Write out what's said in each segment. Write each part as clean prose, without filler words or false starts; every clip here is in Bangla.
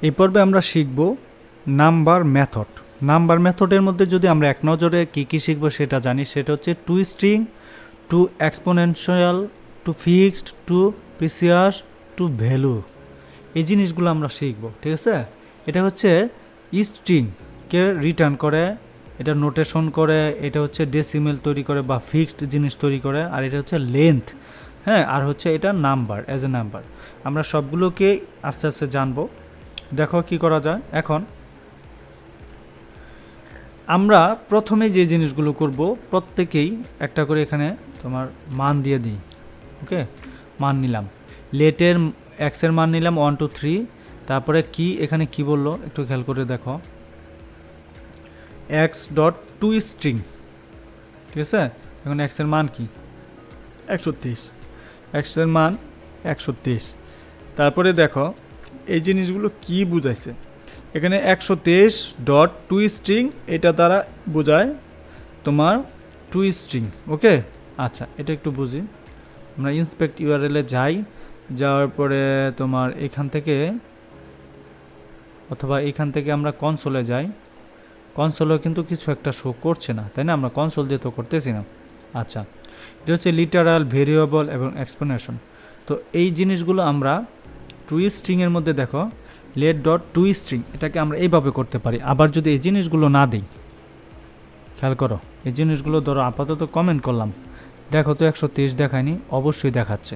এই পর্বে আমরা শিখব নাম্বার মেথড। নাম্বার মেথডের মধ্যে যদি আমরা এক নজরে কী শিখব সেটা জানি, সেটা হচ্ছে to string, to exponential, to fixed, to precision, to value. এই জিনিসগুলো আমরা শিখব, ঠিক আছে। এটা হচ্ছে স্ট্রিংকে রিটার্ন করে, এটা নোটেশন করে, এটা হচ্ছে ডেসিমেল তৈরি করে বা ফিক্সড জিনিস তৈরি করে, আর এটা হচ্ছে লেন্থ, হ্যাঁ, আর হচ্ছে এটা নাম্বার, অ্যাজ এ নাম্বার। আমরা সবগুলোকে আস্তে আস্তে জানবো। দেখো কি করা যায়। এখন আমরা প্রথমে যে জিনিসগুলো করব, প্রত্যেকেই একটা করে এখানে তোমার মান দিয়ে দিই। ওকে, মান নিলাম, লেটের এক্সের মান নিলাম 1 2 3। তারপরে কি এখানে কি বললো একটু খেয়াল করে দেখো, এক্স ডট টু স্ট্রিং, ঠিক আছে। এখন এক্সের মান কি 130, এক্সের মান 130। তারপরে দেখো এই জিনিসগুলো কি বুঝাইছে এখানে, 123 ডট টু স্ট্রিং, এটা দ্বারা বোঝায় তোমার টু স্ট্রিং। ওকে, আচ্ছা, এটা একটু বুঝি। আমরা ইন্সপেক্ট ইউআরএলে যাই, যাওয়ার পরে তোমার এখান থেকে অথবা এখান থেকে আমরা কনসোলে যাই। কনসোলেও কিন্তু কিছু একটা শো করছে না, তাই না? আমরা কনসোল দিয়ে তো করতেছি না। আচ্ছা, এটা হচ্ছে লিটারাল, ভেরিয়েবল এবং এক্সপ্লেনেশন। তো এই জিনিসগুলো আমরা টু স্ট্রিংয়ের মধ্যে দেখো লেট ডট টু স্ট্রিং, এটাকে আমরা এইভাবে করতে পারি। আবার যদি এই জিনিসগুলো না দিই, খেয়াল করো, এই জিনিসগুলো ধরো আপাতত কমেন্ট করলাম, দেখো তো 130 দেখায়নি, অবশ্যই দেখাচ্ছে।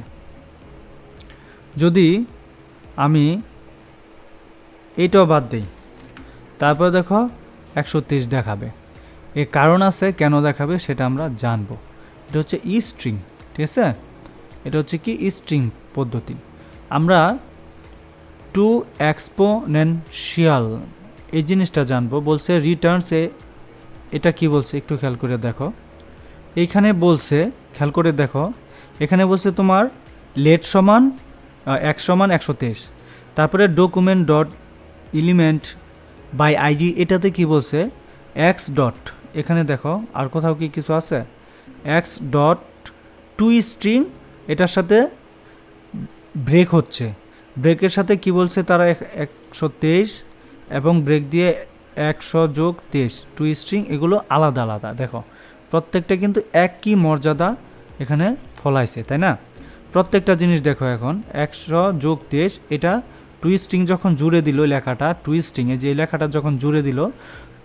যদি আমি এইটাও বাদ দিই, তারপর দেখো 130 দেখাবে। এর কারণ আছে, কেন দেখাবে সেটা আমরা জানবো। এটা হচ্ছে স্ট্রিং, ঠিক আছে। এটা হচ্ছে কি স্ট্রিং পদ্ধতি। আমরা টু এক্সপোনেনশিয়াল এই জিনিসটা জানবো। বলছে রিটার্নসে, এটা কি বলছে একটু খেয়াল করে দেখো। এইখানে বলছে, খেয়াল করে দেখো, এখানে বলছে তোমার লেট সমান x সমান 123। তারপরে document dot element by ID, এটাতে কি বলছে এক্স ডট, এখানে দেখো আর কোথাও কি কিছু আছে, এক্স ডট টু স্ট্রিং, এটার সাথে ব্রেক হচ্ছে, ব্রেকের সাথে কি বলছে তারা 123 এবং ব্রেক দিয়ে 100 যোগ 23 টু স্ট্রিং, এগুলো আলাদা আলাদা। দেখো প্রত্যেকটা কিন্তু একই মর্যাদা এখানে ফলাইছে, তাই না? প্রত্যেকটা জিনিস দেখো, এখন 100 যোগ 23, এটা টু স্ট্রিং যখন জুড়ে দিল লেখাটা, টু স্ট্রিংয়ে যে লেখাটা যখন জুড়ে দিল,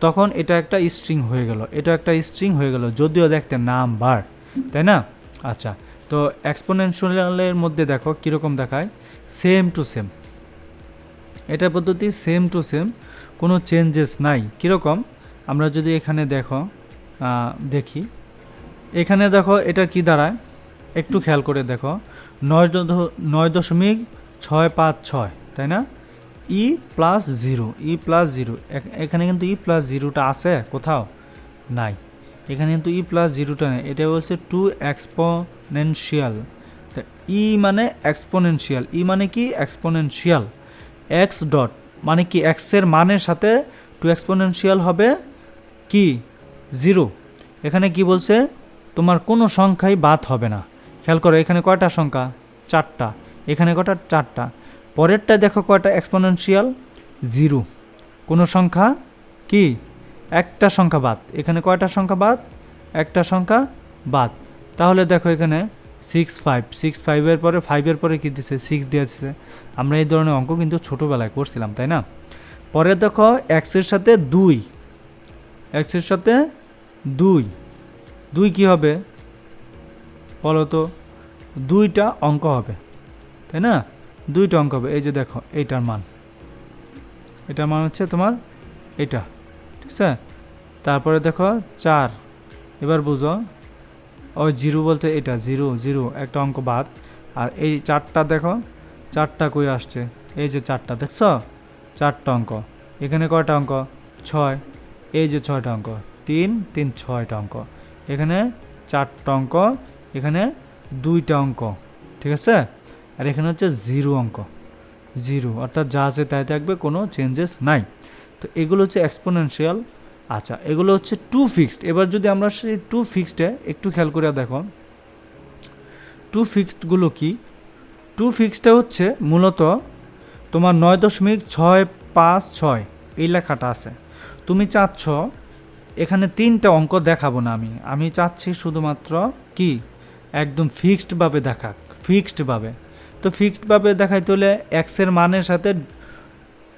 তখন এটা একটা স্ট্রিং হয়ে গেল, এটা একটা স্ট্রিং হয়ে গেল, যদিও দেখতে নাম্বার, তাই না? আচ্ছা, তো এক্সপোনেনশিয়ালের মধ্যে দেখো কীরকম দেখায়, সেম টু সেম, এটা পদ্ধতি সেম টু সেম, কোনো চেঞ্জেস নাই। কীরকম, আমরা যদি এখানে দেখো দেখি, এখানে দেখো এটা কি দাঁড়ায় একটু খেয়াল করে দেখো, 9.656, তাই না? ই প্লাস জিরো, ই প্লাস জিরো, এখানে কিন্তু ই প্লাস জিরোটা আছে কোথাও? নাই, এখানে কিন্তু ই প্লাস জিরোটা নেই। এটা বলছে টু এক্সপোনেনশিয়াল, ই মানে এক্সপোনেনশিয়াল, ই মানে কি এক্সপোনেনশিয়াল, এক্স ডট মানে কি এক্সের মানের সাথে টু এক্সপোনেনশিয়াল হবে কি জিরো। এখানে কি বলছে, তোমার কোনো সংখ্যাই বাদ হবে না। খেয়াল করো এখানে কয়টা সংখ্যা, 4টা, এখানে কয়টা, 4টা। পরেরটা দেখো কয়টা এক্সপোনেনশিয়াল, 0, কোনো সংখ্যা কি একটা সংখ্যা বাদ, এখানে কয়টা সংখ্যা বাদ, একটা সংখ্যা বাদ। তাহলে দেখো এখানে 6 এর পরে 5-এর পরে কি দিচ্ছে, 6 দিয়েছে। আমরা এই ধরনের অঙ্ক কিন্তু ছোটোবেলায় করছিলাম, তাই না? পরে দেখো এক্সের সাথে 2, এক্সের সাথে 2 কি হবে বলো তো, 2টা অঙ্ক হবে, তাই না? 2টা অঙ্ক হবে। এই যে দেখো এইটার মান, এটার মান হচ্ছে তোমার এটা, ঠিক আছে। তারপরে দেখো 4, এবার বুঝো, ওই 0 বলতে এটা 0 0, একটা অঙ্ক বাদ। আর এই 4টা দেখো, 4টা কই আসছে, এই যে 4টা দেখছো, 4টা অঙ্ক। এখানে কয়টা অঙ্ক, 6, এই যে 6টা অঙ্ক, 3 3 6টা অঙ্ক। এখানে 4টা অঙ্ক, এখানে 2টা অঙ্ক, ঠিক আছে। আর এখানে হচ্ছে 0 অঙ্ক, 0, অর্থাৎ যা আছে তাই থাকবে, কোনো চেঞ্জেস নাই। তো এগুলো হচ্ছে এক্সপোনেনশিয়াল। আচ্ছা, এগুলো হচ্ছে টু ফিক্সড। এবার যদি আমরা সেই টু ফিক্সডে একটু খেয়াল করে দেখো, টু ফিক্সডগুলো কি, টু ফিক্সডটা হচ্ছে মূলত তোমার 9.6 5 6 এই লেখাটা আছে। তুমি চাচ্ছ এখানে 3টা অঙ্ক দেখাবো না, আমি চাচ্ছি শুধুমাত্র কি একদম ফিক্সডভাবে দেখাক, ফিক্সডভাবে। তো ফিক্সডভাবে দেখাইতে হলে এক্স এর মানের সাথে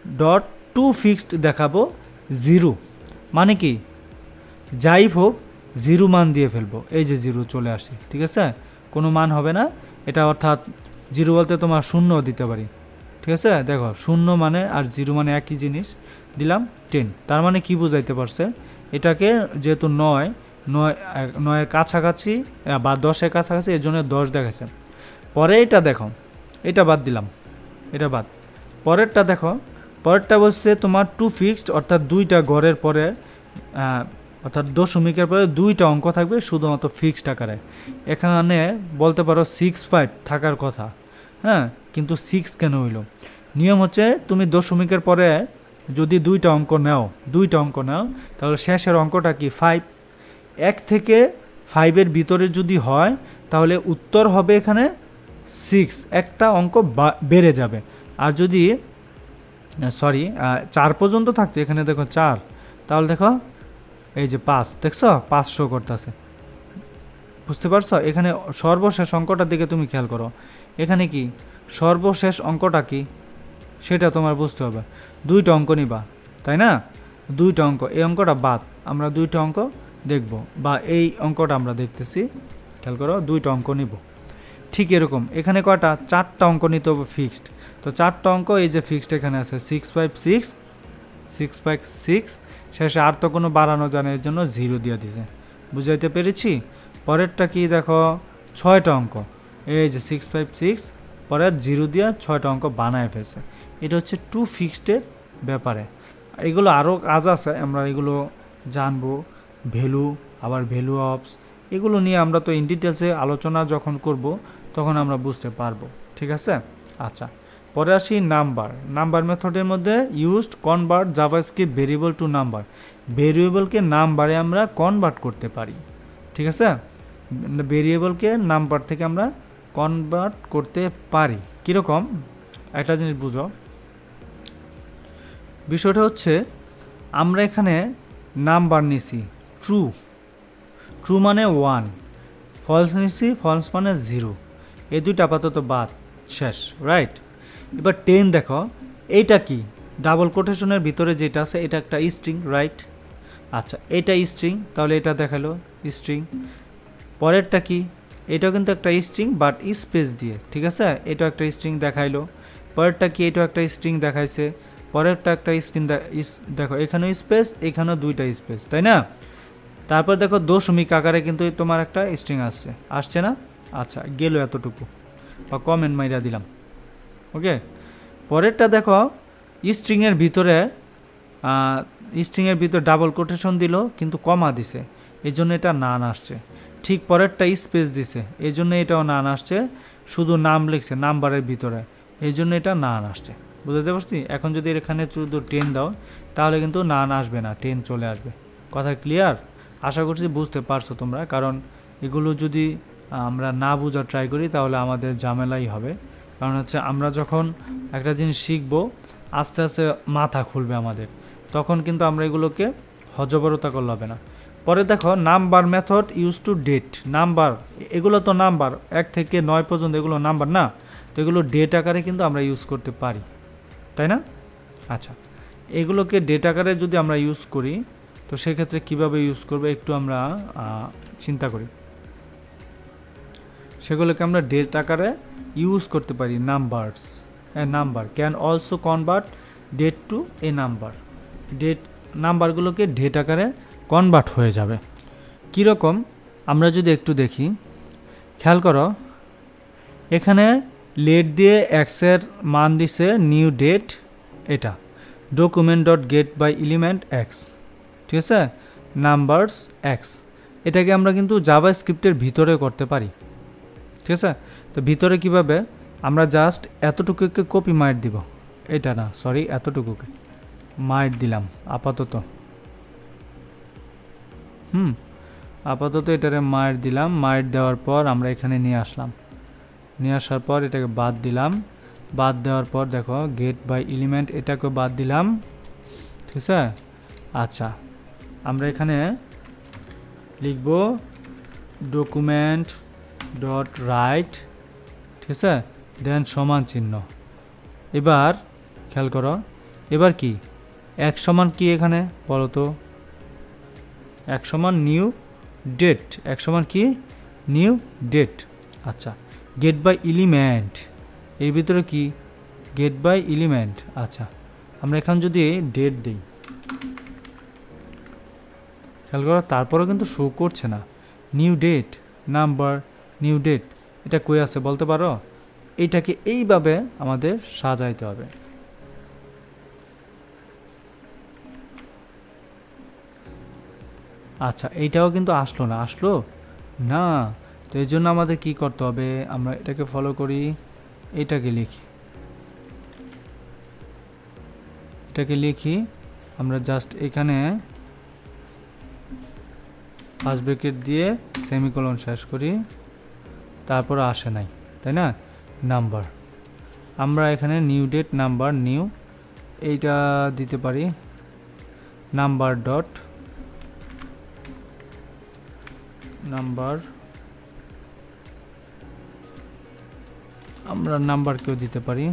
ডট টু ফিক্সড দেখাবো 0, মানে কি যাই হোক 0 মান দিয়ে ফেলবো। এই যে 0 চলে আসছে, ঠিক আছে, কোনো মান হবে না এটা, অর্থাৎ 0 বলতে তোমার 0 দিতে পারি, ঠিক আছে। দেখো 0 মানে আর 0 মানে একই জিনিস, দিলাম 10। তার মানে কি বুঝাইতে পারছে, এটাকে যেহেতু 9 কাছাকাছি বা 10-এর কাছাকাছি, এর জন্য 10 দেখাচ্ছে। পরে এটা দেখো, এটা বাদ দিলাম, এটা বাদ। পরেরটা দেখো, পরেরটা বলছে তোমার টু ফিক্সড, অর্থাৎ 2টা ঘরের পরে অর্থাৎ দশমিকের পরে 2টা অঙ্ক থাকবে শুধুমাত্র ফিক্সড আকারে। এখানে বলতে পারো 6 5 থাকার কথা, হ্যাঁ, কিন্তু 6 কেন হইল? নিয়ম হচ্ছে তুমি দশমিকের পরে যদি 2টা অঙ্ক নাও তাহলে শেষের অঙ্কটা কি 5। 1 থেকে 5-এর ভিতরে যদি হয় তাহলে উত্তর হবে এখানে 6, একটা অঙ্ক বেড়ে যাবে। আর যদি 4 পর্যন্ত থাকতো, এখানে দেখো 4, তাহলে দেখো এই যে 5, দেখছো 500 করতেছে, বুঝতে পারছো? এখানে সর্বশেষ অঙ্কটার দিকে তুমি খেয়াল করো, এখানে কি সর্বশেষ অঙ্কটা কি সেটা তোমার বুঝতে হবে। 2টা অঙ্ক নিবা, তাই না? 2টা অঙ্ক, এই অঙ্কটা বাদ, আমরা 2টা অঙ্ক দেখব, বা এই অঙ্কটা আমরা দেখতেছি, খেয়াল করো 2টা অঙ্ক নিব। ঠিক এরকম এখানে কয়টা 4টা অঙ্ক নিতে হবে ফিক্সড। তো 4টা অঙ্ক এই যে ফিক্সড এখানে আছে 6 5 6 6 5 6, শেষে আর তো কোনো বাড়ানো জানে, এর জন্য 0 দিয়ে দিছে, বুঝাইতে পেরেছি? পরেরটা কি দেখো 6টা অঙ্ক, এই যে 6 5 6, পরে 0 দিয়ে 6টা অঙ্ক বানায় ফেলছে। এটা হচ্ছে টু ফিক্সডের ব্যাপারে। এগুলো আরও কাজ আছে, আমরা এগুলো জানবো, ভ্যালু, আবার ভ্যালু অফস, এগুলো নিয়ে আমরা তো ইন ডিটেলসে আলোচনা যখন করব তখন আমরা বুঝতে পারবো, ঠিক আছে। আচ্ছা, পরে আসি নাম্বার মেথডের মধ্যে used convert JavaScript variable to number. ভেরিয়েবলকে নাম্বারে আমরা কনভার্ট করতে পারি, ঠিক আছে, ভেরিয়েবলকে নাম্বার থেকে আমরা কনভার্ট করতে পারি। কীরকম একটা জিনিস বুঝো, বিষয়টা হচ্ছে আমরা এখানে নাম্বার নিছি ট্রু মানে 1, ফলস নিছি ফলস মানে 0, এই দুইটা আপাতত বাদ, শেষ, রাইট। এবার 10 দেখো, এইটা কি ডাবল কোটেশনের ভিতরে যেটা আছে এটা একটা স্ট্রিং, রাইট। আচ্ছা, এটা স্ট্রিং, তাহলে এটা দেখালো স্ট্রিং। পরেরটা কি, এটাও কিন্তু একটা স্ট্রিং বাট স্পেস দিয়ে, ঠিক আছে, এটাও একটা স্ট্রিং দেখাইলো। পরেরটা কি, এটাও একটা স্ট্রিং দেখাইছে। পরেরটা একটা স্ট্রিং দেখো, এখানেও স্পেস, এখানেও 2টা স্পেস, তাই না? তারপর দেখো দশমিক আকারে কিন্তু তোমার একটা স্ট্রিং আসছে না? আচ্ছা, গেল এতটুকু, বা কমেন্ট মাইরা দিলাম, ওকে। পরেরটা দেখো স্ট্রিংয়ের ভিতরে ডাবল কোটেশন দিল কিন্তু কমা দিছে, এই জন্য এটা নান আসছে। ঠিক পরেরটা স্পেস দিছে, এই জন্য এটাও নান আসছে, শুধু নাম লিখছে নাম্বারের ভিতরে, এই জন্য এটা নান আসছে, বুঝতে পারছি? এখন যদি এখানে শুধু 10 দাও তাহলে কিন্তু নান আসবে না, 10 চলে আসবে। কথা ক্লিয়ার? আশা করছি বুঝতে পারছো তোমরা, কারণ এগুলো যদি আমরা না বোঝার ট্রাই করি তাহলে আমাদের ঝামেলাই হবে। কারণ হচ্ছে আমরা যখন একটা জিনিস শিখবো আস্তে আস্তে মাথা খুলবে আমাদের, তখন কিন্তু আমরা এগুলোকে হজবরতা করলে হবে না। পরে দেখো number method use to date. Number, এগুলো তো নাম্বার 1 থেকে 9 পর্যন্ত, এগুলো নাম্বার না, তো এগুলো ডেট আকারে কিন্তু আমরা ইউজ করতে পারি, তাই না? আচ্ছা, এগুলোকে ডেট আকারে যদি আমরা ইউজ করি তো সেক্ষেত্রে কীভাবে ইউজ করবে একটু আমরা চিন্তা করি। সেগুলোকে আমরা ডেট আকারে ইউজ করতে পারি। Number can also convert date to a number. নাম্বারগুলোকে ডেট আকারে কনভার্ট হয়ে যাবে। কীরকম আমরা যদি একটু দেখি, খেয়াল করো, এখানে লেট দিয়ে এক্সের মান দিছে নিউ ডেট, এটা document dot get by element X, ঠিক আছে, নাম্বারস এক্স। এটাকে আমরা কিন্তু জাভাস্ক্রিপ্টের ভিতরে করতে পারি, ঠিক আছে। তো ভিতরে কিভাবে, আমরা জাস্ট এতটুকুকে কপি মাইট দিব, এটা না, সরি, এতটুকুকে মাইট দিলাম আপাতত, আপাতত এটারে মাইট দিলাম। মাইট দেওয়ার পর আমরা এখানে নিয়ে আসলাম, নিয়ে আসার পর এটাকে বাদ দিলাম, বাদ দেওয়ার পর দেখো গেট বাই এলিমেন্ট এটাকে বাদ দিলাম, ঠিক আছে। আচ্ছা, আমরা এখানে লিখব ডকুমেন্ট ডট রাইট, ঠিক আছে, দেন সমান চিহ্ন। এবার খেয়াল করো, এবার কি এক সমান কি এখানে বলো তো, এক সমান নিউ ডেট, এক সমান কি নিউ ডেট। আচ্ছা, গেট বাই এলিমেন্ট এর ভিতরে কি গেট বাই এলিমেন্ট। আচ্ছা, আমরা এখানে যদি ডেট দিই, খেয়াল করো তারপরেও কিন্তু শো করছে না। New date number new date এটা কই আছে বলতে পারো? এইটাকে এইভাবে আমাদের সাজাইতে হবে। আচ্ছা, এইটাও কিন্তু আসলো না, আসলো না। তো এই জন্য আমাদের কি করতে হবে, আমরা এটাকে ফলো করি, এটাকে লিখি, এটাকে লিখি আমরা জাস্ট এখানে ফার্স্ট ব্র্যাকেট দিয়ে সেমিকোলন শেষ করি, তারপর আসে নাই, তাই না। নাম্বার আমরা এখানে নিউ ডেট নাম্বার নিউ এইটা দিতে পারি, নাম্বার ডট নাম্বার, আমরা নাম্বারকেও দিতে পারি।